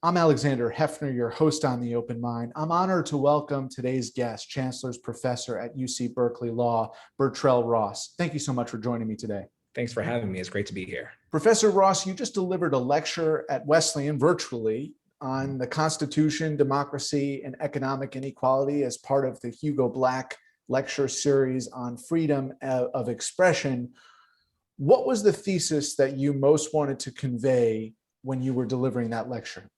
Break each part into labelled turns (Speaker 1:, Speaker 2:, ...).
Speaker 1: I'm Alexander Heffner, your host on The Open Mind. I'm honored to welcome today's guest, Chancellor's Professor at UC Berkeley Law, Bertrall Ross. Thank you so much for joining me today.
Speaker 2: Thanks for having me. It's great to be here.
Speaker 1: Professor Ross, you just delivered a lecture at Wesleyan virtually on the Constitution, democracy, and economic inequality as part of the Hugo Black lecture series on freedom of expression. What was the thesis that you most wanted to convey when you were delivering that lecture?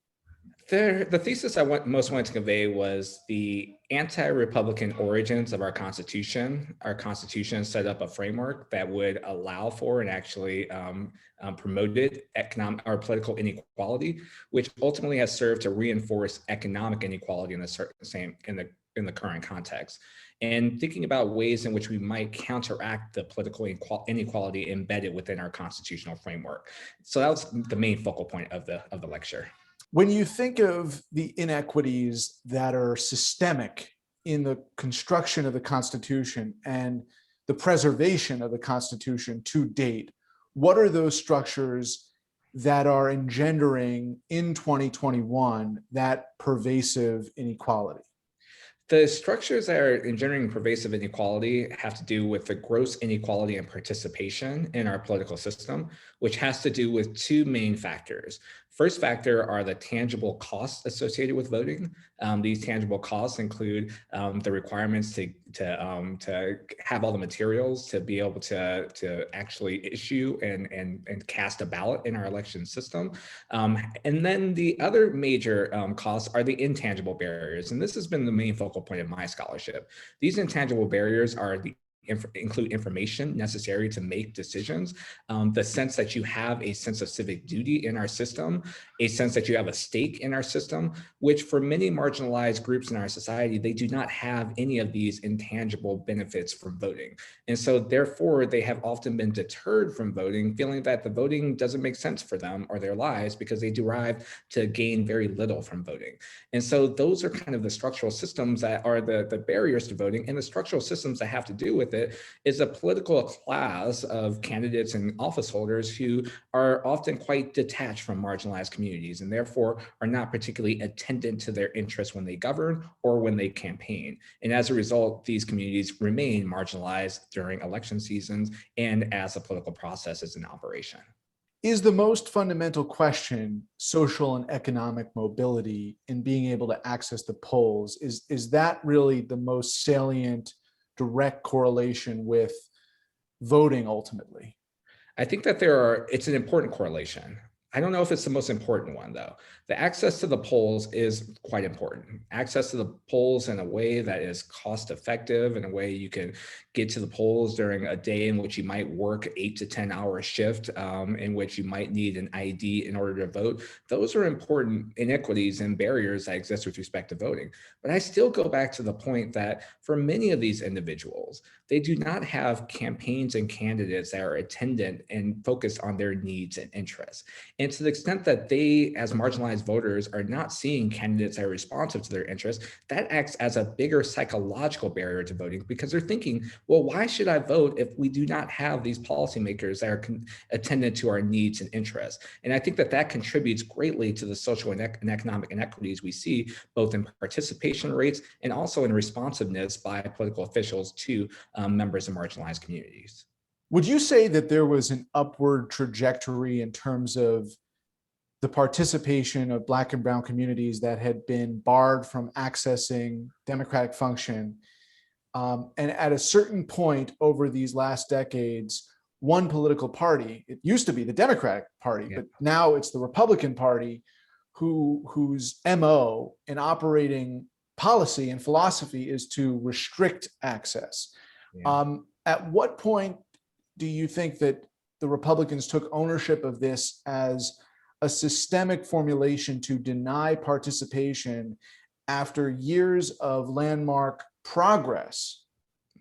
Speaker 2: The thesis I most wanted to convey was the anti-Republican origins of our Constitution. Our Constitution set up a framework that would allow for and actually promoted economic or political inequality, which ultimately has served to reinforce economic inequality in the current context. And thinking about ways in which we might counteract the political inequality embedded within our constitutional framework. So that was the main focal point of the lecture.
Speaker 1: When you think of the inequities that are systemic in the construction of the Constitution and the preservation of the Constitution to date, what are those structures that are engendering in 2021 that pervasive inequality?
Speaker 2: The structures that are engendering pervasive inequality have to do with the gross inequality and participation in our political system, which has to do with two main factors. First factor are the tangible costs associated with voting. These tangible costs include the requirements to have all the materials to be able to actually issue and cast a ballot in our election system. And then the other major costs are the intangible barriers. And this has been the main focal point of my scholarship. These intangible barriers are include information necessary to make decisions, the sense that you have a sense of civic duty in our system, a sense that you have a stake in our system, which for many marginalized groups in our society, they do not have any of these intangible benefits from voting. And so therefore, they have often been deterred from voting, feeling that the voting doesn't make sense for them or their lives because they derive to gain very little from voting. And so those are kind of the structural systems that are the barriers to voting, and the structural systems that have to do with it is a political class of candidates and office holders who are often quite detached from marginalized communities and therefore are not particularly attendant to their interests when they govern or when they campaign. And as a result, these communities remain marginalized during election seasons and as the political process is in operation.
Speaker 1: Is the most fundamental question social and economic mobility and being able to access the polls? Is that really the most salient direct correlation with voting ultimately?
Speaker 2: I think that it's an important correlation. I don't know if it's the most important one though. The access to the polls is quite important. Access to the polls in a way that is cost effective, in a way you can get to the polls during a day in which you might work 8 to 10 hour shift, in which you might need an ID in order to vote. Those are important inequities and barriers that exist with respect to voting. But I still go back to the point that for many of these individuals, they do not have campaigns and candidates that are attendant and focused on their needs and interests. And to the extent that they, as marginalized voters, are not seeing candidates that are responsive to their interests, that acts as a bigger psychological barrier to voting because they're thinking, well, why should I vote if we do not have these policymakers that are attendant to our needs and interests? And I think that contributes greatly to the social and economic inequities we see, both in participation rates and also in responsiveness by political officials to members of marginalized communities.
Speaker 1: Would you say that there was an upward trajectory in terms of the participation of Black and brown communities that had been barred from accessing democratic function? And at a certain point over these last decades, one political party, it used to be the Democratic Party, but now it's the Republican Party, whose MO and operating policy and philosophy is to restrict access. At what point do you think that the Republicans took ownership of this as a systemic formulation to deny participation after years of landmark progress?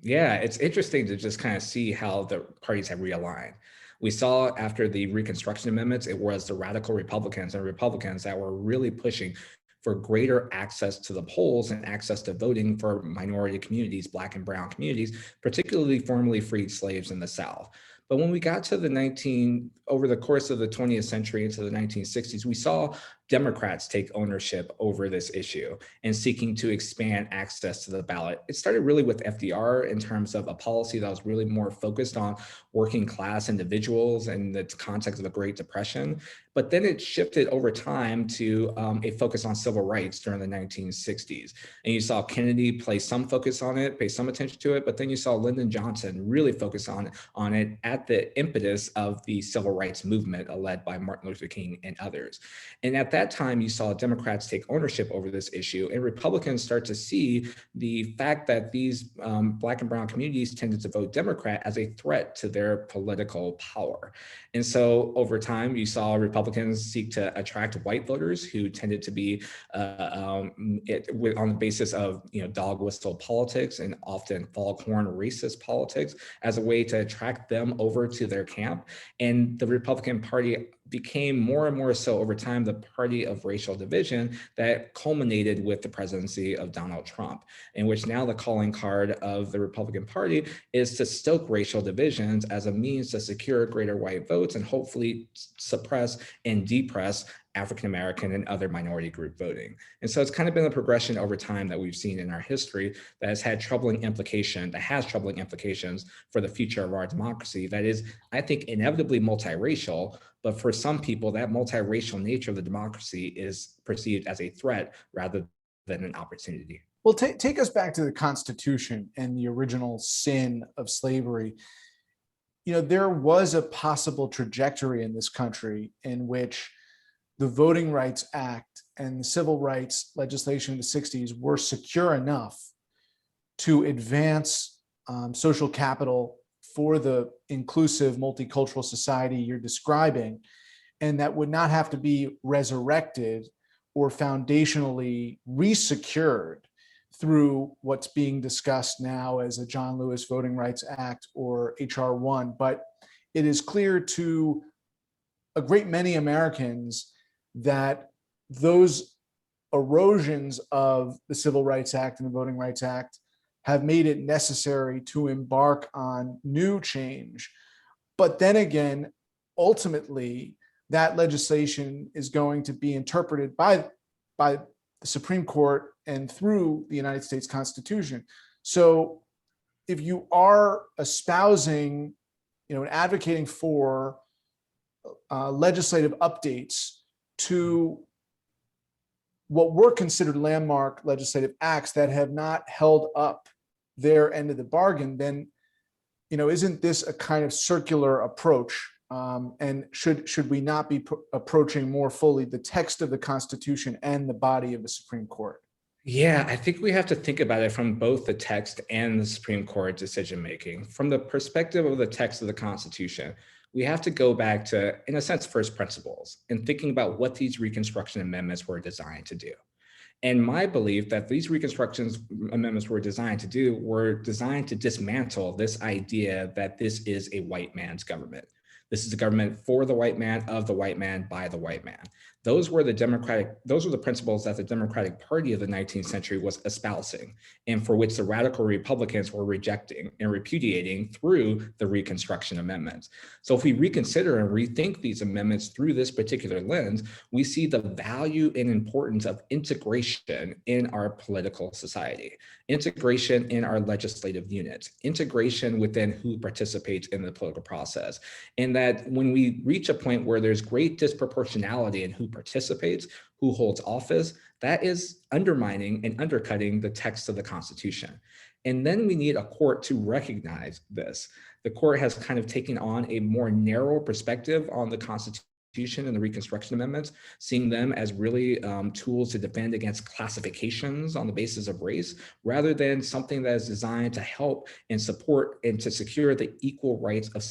Speaker 2: Yeah, it's interesting to just kind of see how the parties have realigned. We saw after the Reconstruction Amendments, it was the radical Republicans and Republicans that were really pushing for greater access to the polls and access to voting for minority communities, Black and brown communities, particularly formerly freed slaves in the South. But when we got to over the course of the 20th century into the 1960s, we saw Democrats take ownership over this issue and seeking to expand access to the ballot. It started really with FDR in terms of a policy that was really more focused on working class individuals in the context of the Great Depression. But then it shifted over time to a focus on civil rights during the 1960s. And you saw Kennedy place some focus on it, pay some attention to it, but then you saw Lyndon Johnson really focus on it at the impetus of the civil rights movement led by Martin Luther King and others. And at that time, you saw Democrats take ownership over this issue, and Republicans start to see the fact that these Black and brown communities tended to vote Democrat as a threat to their political power. And so over time, you saw Republicans seek to attract white voters who tended to be on the basis of dog whistle politics and often foghorn racist politics as a way to attract them over to their camp. And the Republican Party became more and more so over time the party of racial division that culminated with the presidency of Donald Trump, in which now the calling card of the Republican Party is to stoke racial divisions as a means to secure greater white votes and hopefully suppress and depress African-American and other minority group voting. And so it's kind of been a progression over time that we've seen in our history that has troubling implications for the future of our democracy that is, I think, inevitably multiracial, but for some people, that multiracial nature of the democracy is perceived as a threat rather than an opportunity.
Speaker 1: Well, take us back to the Constitution and the original sin of slavery. There was a possible trajectory in this country in which the Voting Rights Act and the civil rights legislation in the 60s were secure enough to advance social capital for the inclusive multicultural society you're describing, and that would not have to be resurrected or foundationally resecured through what's being discussed now as a John Lewis Voting Rights Act or HR 1. But it is clear to a great many Americans that those erosions of the Civil Rights Act and the Voting Rights Act have made it necessary to embark on new change. But then again, ultimately, that legislation is going to be interpreted by the Supreme Court and through the United States Constitution. So if you are espousing, and advocating for legislative updates to what were considered landmark legislative acts that have not held up their end of the bargain, then, isn't this a kind of circular approach? And should we not be approaching more fully the text of the Constitution and the body of the Supreme Court?
Speaker 2: Yeah, I think we have to think about it from both the text and the Supreme Court decision-making. From the perspective of the text of the Constitution, we have to go back to, in a sense, first principles and thinking about what these Reconstruction amendments were designed to do. And my belief that these Reconstruction amendments were designed to dismantle this idea that this is a white man's government. This is a government for the white man, of the white man, by the white man. Those were the principles that the Democratic Party of the 19th century was espousing, and for which the radical Republicans were rejecting and repudiating through the Reconstruction amendments. So if we reconsider and rethink these amendments through this particular lens, we see the value and importance of integration in our political society, integration in our legislative units, integration within who participates in the political process. And that when we reach a point where there's great disproportionality in who participates, who holds office, that is undermining and undercutting the text of the Constitution. And then we need a court to recognize this. The court has kind of taken on a more narrow perspective on the Constitution and the Reconstruction amendments, seeing them as really tools to defend against classifications on the basis of race, rather than something that is designed to help and support and to secure the equal rights of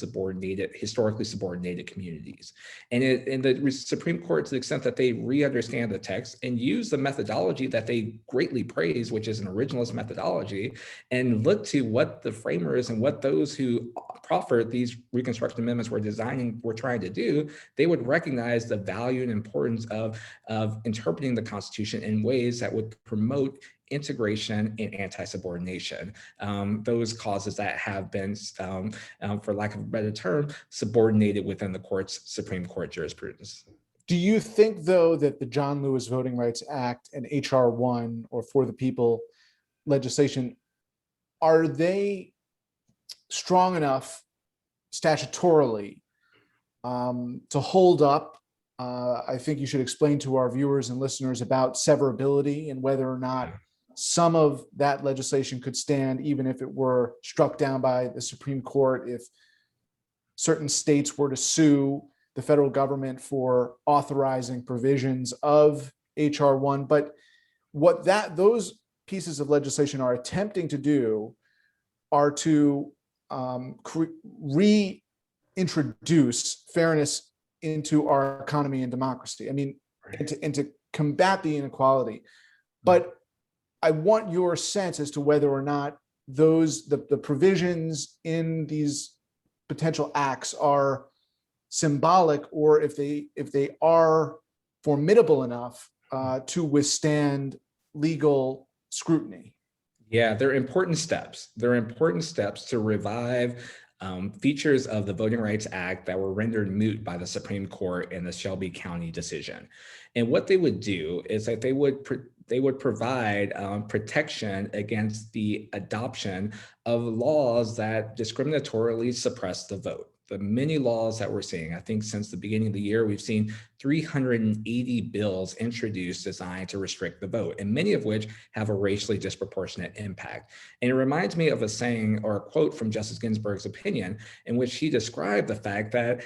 Speaker 2: historically subordinated communities. And the Supreme Court, to the extent that they re-understand the text and use the methodology that they greatly praise, which is an originalist methodology, and look to what the framers and what those who proffered these Reconstruction amendments were trying to do, they would recognize the value and importance of interpreting the Constitution in ways that would promote integration and anti-subordination, those causes that have been, for lack of a better term, subordinated within the Supreme Court jurisprudence.
Speaker 1: Do you think, though, that the John Lewis Voting Rights Act and HR 1 or For the People legislation, are they strong enough statutorily to hold up? I think you should explain to our viewers and listeners about severability and whether or not some of that legislation could stand, even if it were struck down by the Supreme Court, if certain states were to sue the federal government for authorizing provisions of HR 1. But what those pieces of legislation are attempting to do are to reintroduce fairness into our economy and democracy. I mean, and to combat the inequality. But I want your sense as to whether or not the provisions in these potential acts are symbolic, or if they are formidable enough to withstand legal scrutiny.
Speaker 2: Yeah, they're important steps. They're important steps to revive features of the Voting Rights Act that were rendered moot by the Supreme Court in the Shelby County decision. And what they would do is that they would provide protection against the adoption of laws that discriminatorily suppress the vote. The many laws that we're seeing, I think since the beginning of the year, we've seen 380 bills introduced designed to restrict the vote, and many of which have a racially disproportionate impact. And it reminds me of a saying or a quote from Justice Ginsburg's opinion, in which he described the fact that,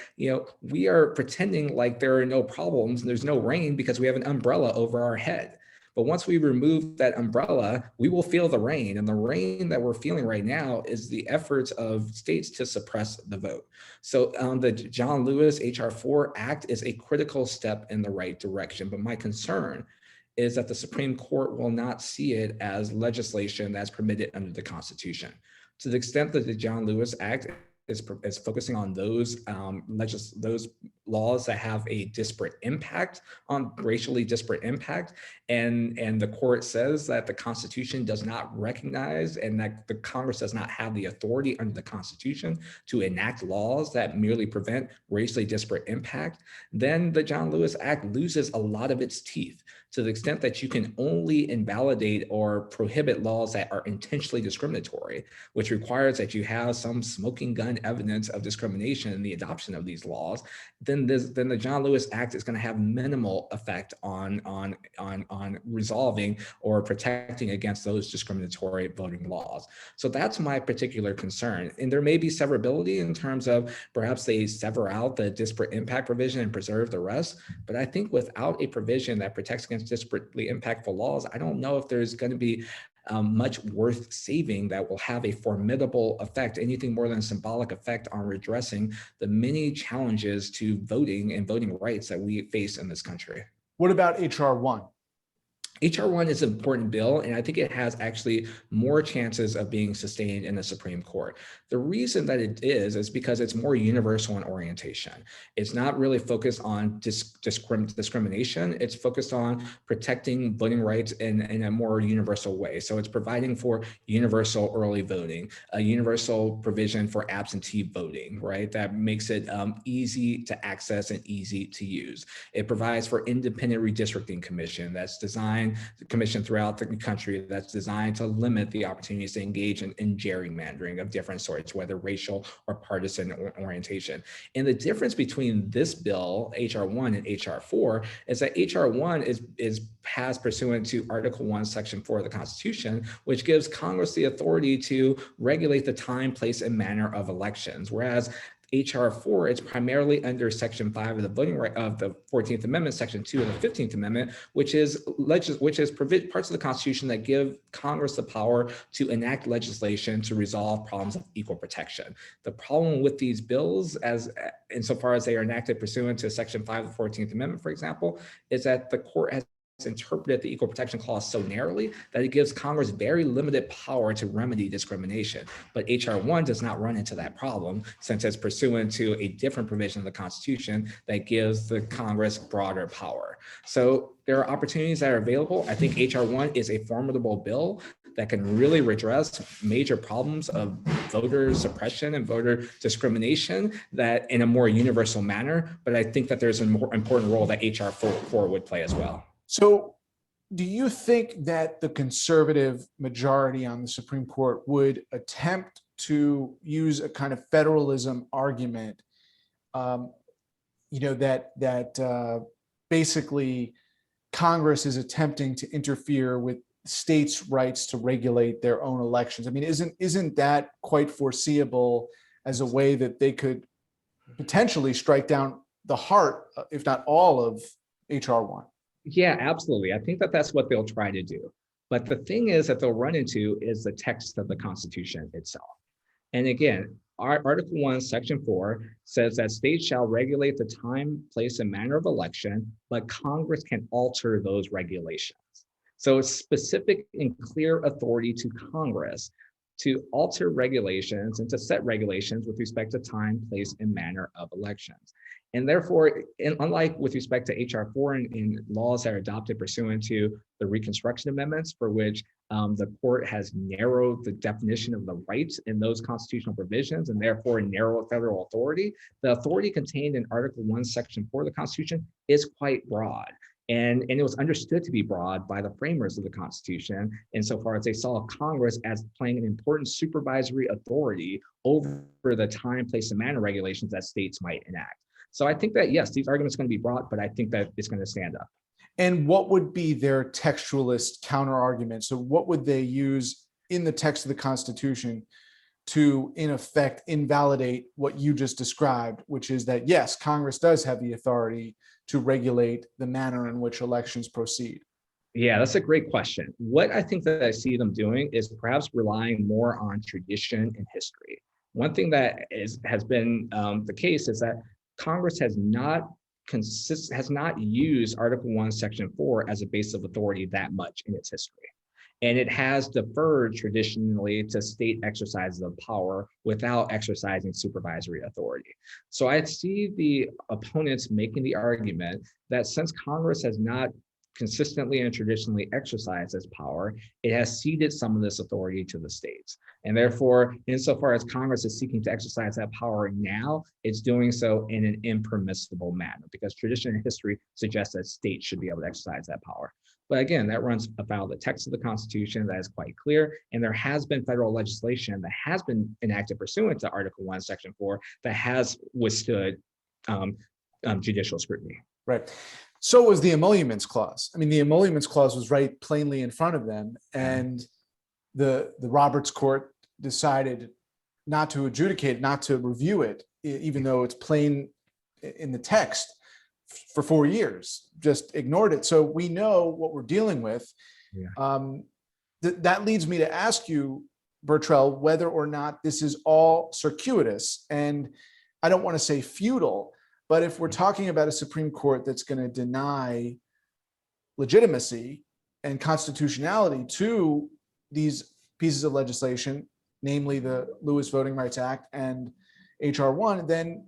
Speaker 2: we are pretending like there are no problems and there's no rain because we have an umbrella over our head. But once we remove that umbrella, we will feel the rain. And the rain that we're feeling right now is the efforts of states to suppress the vote. So the John Lewis HR 4 Act is a critical step in the right direction. But my concern is that the Supreme Court will not see it as legislation that's permitted under the Constitution. To the extent that the John Lewis Act is focusing on those laws that have a disparate impact, on racially disparate impact, and the court says that the Constitution does not recognize and that the Congress does not have the authority under the Constitution to enact laws that merely prevent racially disparate impact, then the John Lewis Act loses a lot of its teeth, to the extent that you can only invalidate or prohibit laws that are intentionally discriminatory, which requires that you have some smoking gun evidence of discrimination in the adoption of these laws. Then the John Lewis Act is going to have minimal effect on resolving or protecting against those discriminatory voting laws. So that's my particular concern. And there may be severability in terms of perhaps they sever out the disparate impact provision and preserve the rest. But I think without a provision that protects against disparately impactful laws, I don't know if there's going to be much worth saving that will have a formidable effect, anything more than a symbolic effect on redressing the many challenges to voting and voting rights that we face in this country.
Speaker 1: What about HR 1?
Speaker 2: HR 1 is an important bill, and I think it has actually more chances of being sustained in the Supreme Court. The reason that it is because it's more universal in orientation. It's not really focused on discrimination. It's focused on protecting voting rights in a more universal way. So it's providing for universal early voting, a universal provision for absentee voting, right? That makes it easy to access and easy to use. It provides for independent redistricting commission that's designed commission throughout the country that's designed to limit the opportunities to engage in gerrymandering of different sorts, whether racial or partisan orientation. And the difference between this bill, HR 1 and HR 4, is that HR 1 is passed pursuant to Article 1, Section 4 of the Constitution, which gives Congress the authority to regulate the time, place, and manner of elections, whereas HR 4 is primarily under Section 5 of the voting right of the 14th Amendment, Section 2 of the 15th Amendment, which is parts of the Constitution that give Congress the power to enact legislation to resolve problems of equal protection. The problem with these bills, insofar as they are enacted pursuant to Section 5 of the 14th Amendment, for example, is that the court has interpreted the Equal Protection Clause so narrowly that it gives Congress very limited power to remedy discrimination. But HR 1 does not run into that problem, since it's pursuant to a different provision of the Constitution that gives the Congress broader power. So there are opportunities that are available. I think HR 1 is a formidable bill that can really redress major problems of voter suppression and voter discrimination that in a more universal manner. But I think that there's a more important role that HR 4 would play as well.
Speaker 1: So do you think that the conservative majority on the Supreme Court would attempt to use a kind of federalism argument, that basically Congress is attempting to interfere with states' rights to regulate their own elections? I mean, isn't that quite foreseeable as a way that they could potentially strike down the heart, if not all, of HR 1?
Speaker 2: Yeah, absolutely. I think that that's what they'll try to do. But the thing is that they'll run into is the text of the Constitution itself. And again, Article 1, Section 4 says that states shall regulate the time, place, and manner of election, but Congress can alter those regulations. So it's specific and clear authority to Congress to alter regulations and to set regulations with respect to time, place, and manner of elections. And therefore, unlike with respect to HR 4 and laws that are adopted pursuant to the Reconstruction Amendments, for which the court has narrowed the definition of the rights in those constitutional provisions and therefore narrowed federal authority, the authority contained in Article 1, Section 4 of the Constitution is quite broad. And it was understood to be broad by the framers of the Constitution insofar as they saw Congress as playing an important supervisory authority over the time, place, and manner regulations that states might enact. So I think that, yes, these arguments are going to be broad, but I think that it's going to stand up.
Speaker 1: And what would be their textualist counterargument? So what would they use in the text of the Constitution to, in effect, invalidate what you just described, which is that, yes, Congress does have the authority to regulate the manner in which elections proceed?
Speaker 2: Yeah, that's a great question. What I think that I see them doing is perhaps relying more on tradition and history. One thing that has been the case is that Congress has not used Article 1, Section 4 as a base of authority that much in its history. And it has deferred traditionally to state exercises of power without exercising supervisory authority. So I see the opponents making the argument that since Congress has not consistently and traditionally exercised its power, it has ceded some of this authority to the states. And therefore, insofar as Congress is seeking to exercise that power now, it's doing so in an impermissible manner because tradition and history suggests that states should be able to exercise that power. But again, that runs afoul of the text of the Constitution that is quite clear. And there has been federal legislation that has been enacted pursuant to Article 1, Section 4 that has withstood judicial scrutiny.
Speaker 1: Right. So was the Emoluments Clause. I mean, the Emoluments Clause was right plainly in front of them, and the Roberts Court decided not to adjudicate, not to review it, even though it's plain in the text for 4 years, just ignored it. So we know what we're dealing with. Yeah. That leads me to ask you, Bertrall, whether or not this is all circuitous, and I don't want to say futile, but if we're talking about a Supreme Court that's going to deny legitimacy and constitutionality to these pieces of legislation, namely the Lewis Voting Rights Act and HR 1, then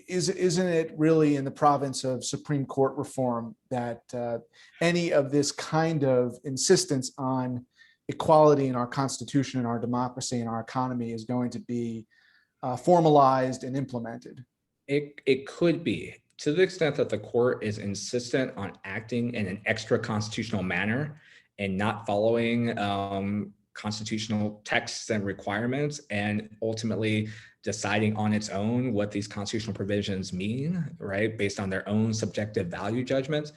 Speaker 1: isn't it really in the province of Supreme Court reform that any of this kind of insistence on equality in our Constitution and our democracy and our economy is going to be formalized and implemented?
Speaker 2: It could be, to the extent that the court is insistent on acting in an extra-constitutional manner and not following constitutional texts and requirements and ultimately deciding on its own what these constitutional provisions mean, right, based on their own subjective value judgments,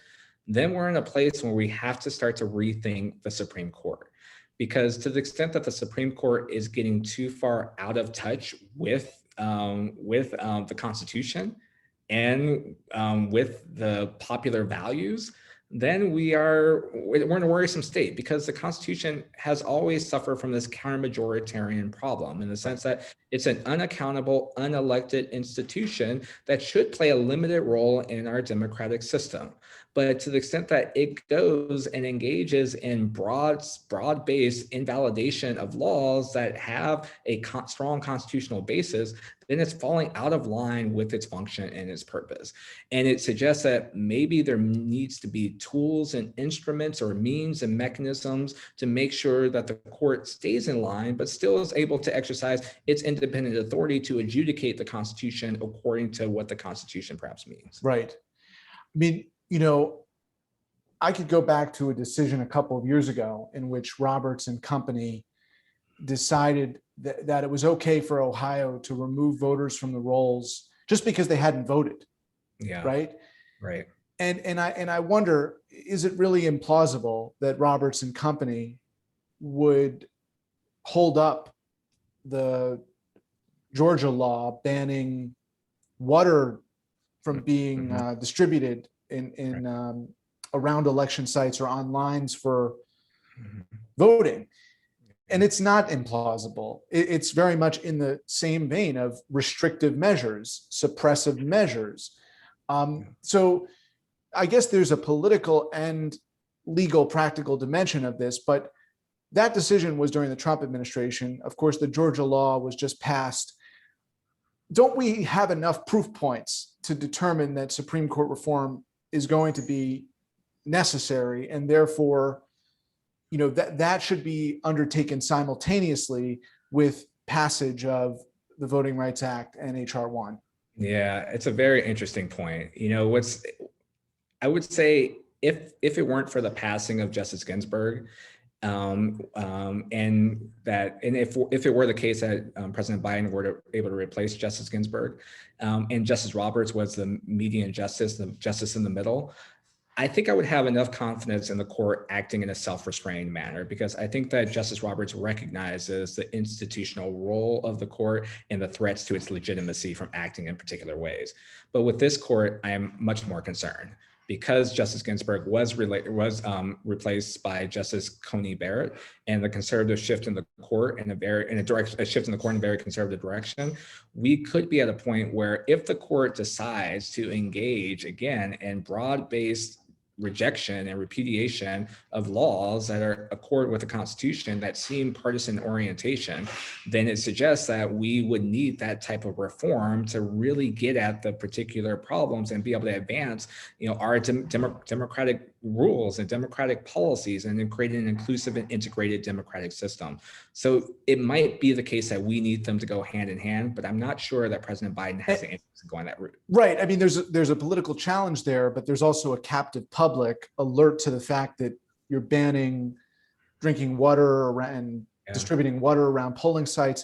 Speaker 2: then we're in a place where we have to start to rethink the Supreme Court. Because to the extent that the Supreme Court is getting too far out of touch with the Constitution and with the popular values, then we're in a worrisome state because the Constitution has always suffered from this counter-majoritarian problem in the sense that it's an unaccountable, unelected institution that should play a limited role in our democratic system. But to the extent that it goes and engages in broad-based invalidation of laws that have a strong constitutional basis, then it's falling out of line with its function and its purpose. And it suggests that maybe there needs to be tools and instruments or means and mechanisms to make sure that the court stays in line, but still is able to exercise its independent authority to adjudicate the Constitution according to what the Constitution perhaps means.
Speaker 1: Right. I mean, I could go back to a decision a couple of years ago in which Roberts and company decided that it was okay for Ohio to remove voters from the rolls just because they hadn't voted.
Speaker 2: Yeah.
Speaker 1: Right.
Speaker 2: Right.
Speaker 1: And I wonder, is it really implausible that Roberts and company would hold up the Georgia law banning water from being distributed in around election sites or on lines for voting? And it's not implausible. It's very much in the same vein of restrictive measures, suppressive measures. So I guess there's a political and legal practical dimension of this, but that decision was during the Trump administration. Of course, the Georgia law was just passed. Don't we have enough proof points to determine that Supreme Court reform is going to be necessary, and therefore, that should be undertaken simultaneously with passage of the Voting Rights Act and HR 1?
Speaker 2: Yeah, it's a very interesting point. I would say if it weren't for the passing of Justice Ginsburg, and if it were the case that President Biden were able to replace Justice Ginsburg, and Justice Roberts was the median justice, the justice in the middle, I think I would have enough confidence in the court acting in a self-restrained manner, because I think that Justice Roberts recognizes the institutional role of the court and the threats to its legitimacy from acting in particular ways. But with this court, I am much more concerned, because Justice Ginsburg was replaced by Justice Coney Barrett, and the conservative shift in the court in a very conservative direction. We could be at a point where, if the court decides to engage again in broad-based rejection and repudiation of laws that are accord with the Constitution that seem partisan orientation, then it suggests that we would need that type of reform to really get at the particular problems and be able to advance, our democratic rules and democratic policies, and then create an inclusive and integrated democratic system. So it might be the case that we need them to go hand in hand, but I'm not sure that President Biden has the interest in going that route.
Speaker 1: Right. I mean, there's a political challenge there, but there's also a captive public alert to the fact that you're banning drinking water and distributing water around polling sites.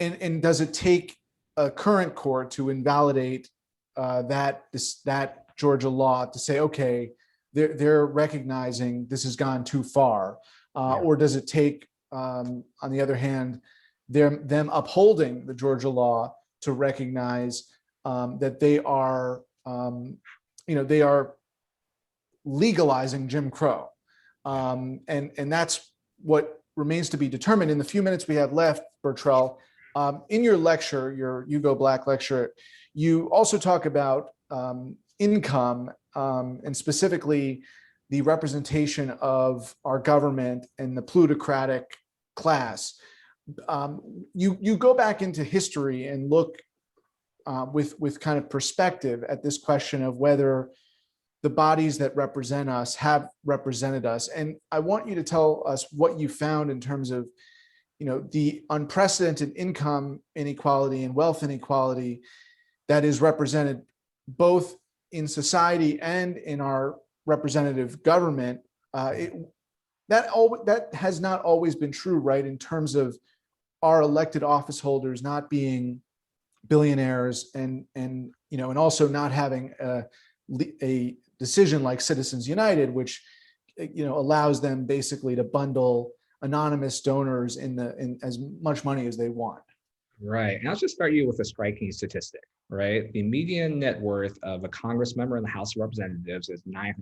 Speaker 1: And does it take a current court to invalidate that Georgia law to say, okay, they're recognizing this has gone too far, or does it take, on the other hand, them upholding the Georgia law to recognize that they are, they are legalizing Jim Crow, and that's what remains to be determined. In the few minutes we have left, Bertrall, in your lecture, your You Go Black lecture, you also talk about income, and specifically the representation of our government and the plutocratic class. You go back into history and look with kind of perspective at this question of whether the bodies that represent us have represented us. And I want you to tell us what you found in terms of, the unprecedented income inequality and wealth inequality that is represented both in society and in our representative government. That has not always been true, right? In terms of our elected office holders not being billionaires and also not having a decision like Citizens United, which allows them basically to bundle anonymous donors in as much money as they want.
Speaker 2: Right. And I'll just start you with a striking statistic, right? The median net worth of a Congress member in the House of Representatives is $900,000.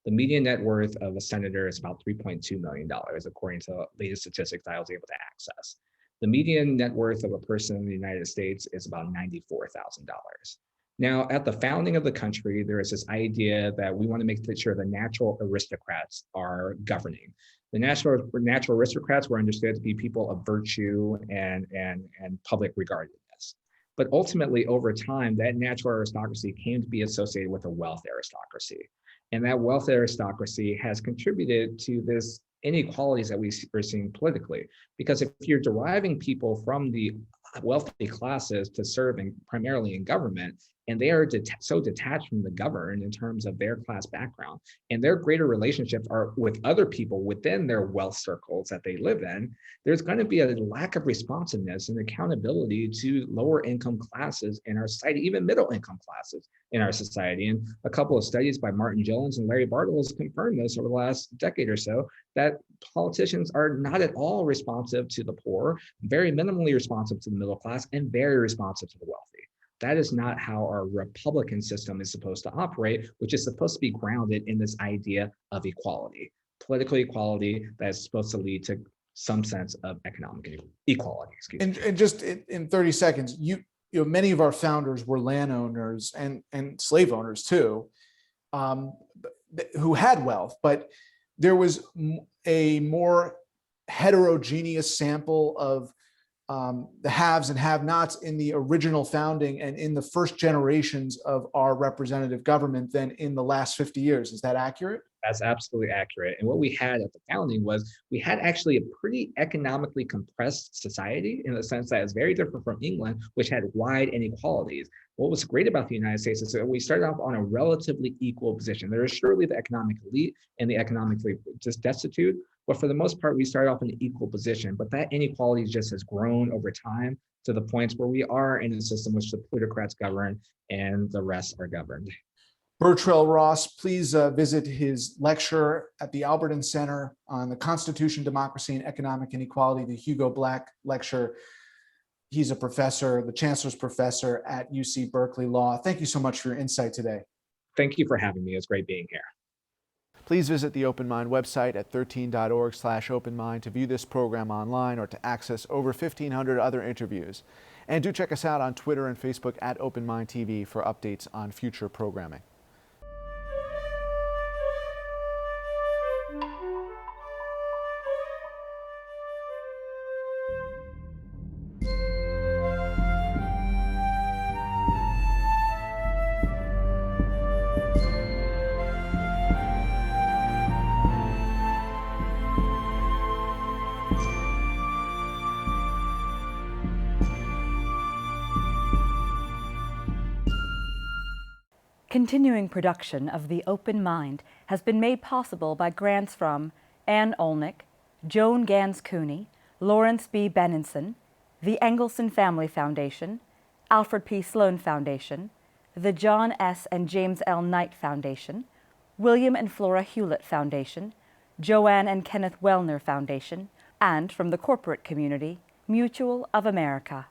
Speaker 2: The median net worth of a senator is about $3.2 million, according to latest statistics I was able to access. The median net worth of a person in the United States is about $94,000. Now, at the founding of the country, there is this idea that we want to make sure the natural aristocrats are governing. The natural aristocrats were understood to be people of virtue and public regardedness. But ultimately, over time, that natural aristocracy came to be associated with a wealth aristocracy. And that wealth aristocracy has contributed to this inequalities that we are seeing politically. Because if you're deriving people from the wealthy classes to serve primarily in government, and they are so detached from the governed in terms of their class background, and their greater relationships are with other people within their wealth circles that they live in, there's going to be a lack of responsiveness and accountability to lower income classes in our society, even middle income classes in our society. And a couple of studies by Martin Jones and Larry Bartels confirmed this over the last decade or so, that politicians are not at all responsive to the poor, very minimally responsive to the middle class, and very responsive to the wealthy. That is not how our Republican system is supposed to operate, which is supposed to be grounded in this idea of equality, political equality that is supposed to lead to some sense of economic equality.
Speaker 1: And just in 30 seconds, you know, many of our founders were landowners and slave owners too, who had wealth, but there was a more heterogeneous sample of the haves and have-nots in the original founding and in the first generations of our representative government than in the last 50 years. Is that accurate?
Speaker 2: That's absolutely accurate. And what we had at the founding was we had actually a pretty economically compressed society in the sense that it's very different from England, which had wide inequalities. What was great about the United States is that we started off on a relatively equal position. There is surely the economic elite and the economically just destitute, but for the most part, we started off in an equal position. But that inequality just has grown over time to the points where we are in a system which the plutocrats govern and the rest are governed.
Speaker 1: Bertrall Ross, please visit his lecture at the Alberton Center on the Constitution, Democracy, and Economic Inequality, the Hugo Black lecture. He's a professor, the Chancellor's professor at UC Berkeley Law. Thank you so much for your insight today.
Speaker 2: Thank you for having me. It's great being here.
Speaker 1: Please visit the Open Mind website at 13.org/openmind to view this program online or to access over 1,500 other interviews. And do check us out on Twitter and Facebook at Open Mind TV for updates on future programming.
Speaker 3: Continuing production of The Open Mind has been made possible by grants from Ann Olnick, Joan Gans Cooney, Lawrence B. Benenson, the Engelson Family Foundation, Alfred P. Sloan Foundation, the John S. and James L. Knight Foundation, William and Flora Hewlett Foundation, Joanne and Kenneth Wellner Foundation, and from the corporate community, Mutual of America.